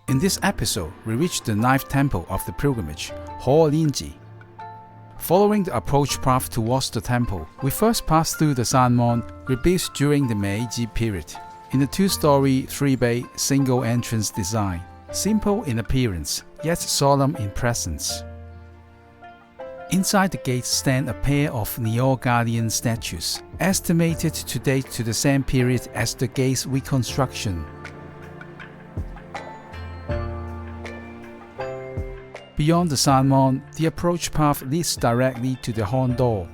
In this episode, we reach the 9th temple of the pilgrimage, Hōrin-ji. Following the approach path towards the temple, we first pass through the Sanmon, rebuilt during the Meiji period, in a 2-story, 3-bay, single-entrance design, simple in appearance, yet solemn in presence. Inside the gates stand a pair of neo-Guardian statues, estimated to date to the same period as the gate's reconstruction. Beyond the Sanmon, the approach path leads directly to the Hondo.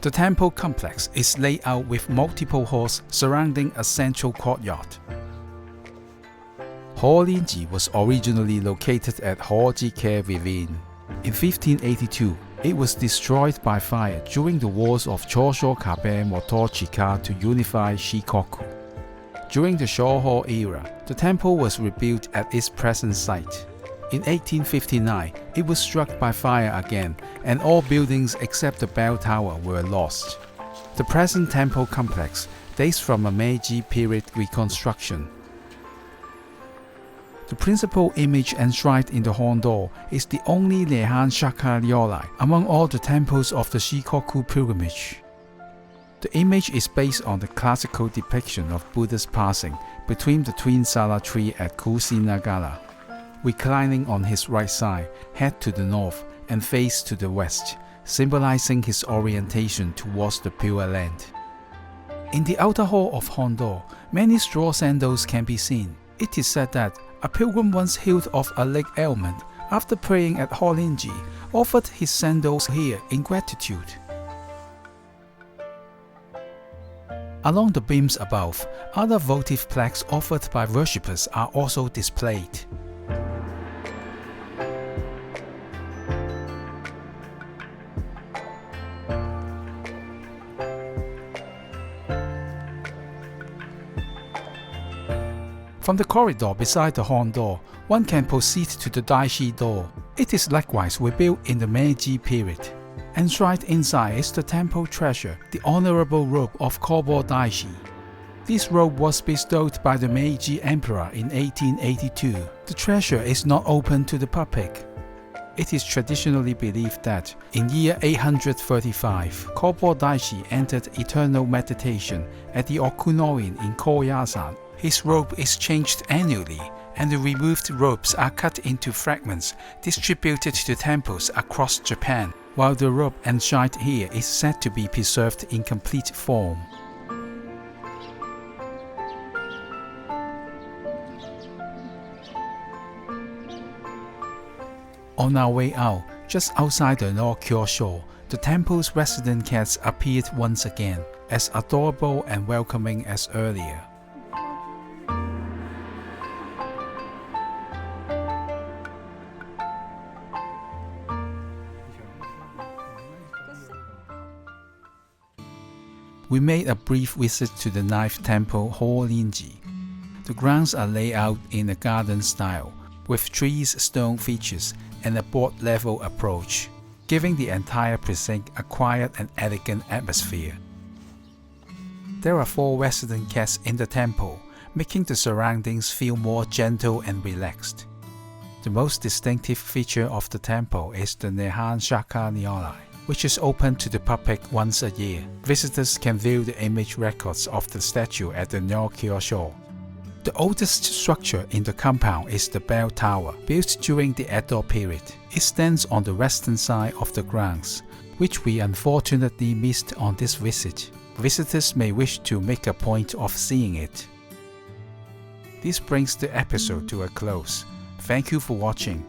The temple complex is laid out with multiple halls surrounding a central courtyard. Hōrin-ji was originally located at Hōji-ke Ravine. In 1582, it was destroyed by fire during the wars of Chosho-kabe Motochika to unify Shikoku. During the Shoho era, the temple was rebuilt at its present site. In 1859, it was struck by fire again, and all buildings except the bell tower were lost. The present temple complex dates from a Meiji period reconstruction. The principal image enshrined in the Hondo is the only Reclining Shakyamuni among all the temples of the Shikoku pilgrimage. The image is based on the classical depiction of Buddha's passing between the twin Sala tree at Kusinagara, reclining on his right side, head to the north and face to the west, symbolizing his orientation towards the Pure Land. In the outer hall of Hondo, many straw sandals can be seen. It is said that a pilgrim once healed of a leg ailment after praying at Hōrin-ji offered his sandals here in gratitude. Along the beams above, other votive plaques offered by worshippers are also displayed. From the corridor beside the Hondo, one can proceed to the Daishi door. It is likewise rebuilt in the Meiji period. Enshrined inside is the temple treasure, the honorable robe of Kōbō Daishi. This robe was bestowed by the Meiji emperor in 1882. The treasure is not open to the public. It is traditionally believed that in year 835, Kōbō Daishi entered eternal meditation at the Okunoin in Koyasan. His robe is changed annually, and the removed robes are cut into fragments distributed to temples across Japan, while the robe enshrined here is said to be preserved in complete form. On our way out, just outside the North Kyosho, the temple's resident cats appeared once again, as adorable and welcoming as earlier. We made a brief visit to the 9th temple, Hōrin-ji. The grounds are laid out in a garden style, with trees, stone features, and a board-level approach, giving the entire precinct a quiet and elegant atmosphere. There are 4 resident cats in the temple, making the surroundings feel more gentle and relaxed. The most distinctive feature of the temple is the Reclining Shakyamuni, which is open to the public once a year. Visitors can view the image records of the statue at the North Kyosho. The oldest structure in the compound is the bell tower, built during the Edo period. It stands on the western side of the grounds, which we unfortunately missed on this visit. Visitors may wish to make a point of seeing it. This brings the episode to a close. Thank you for watching.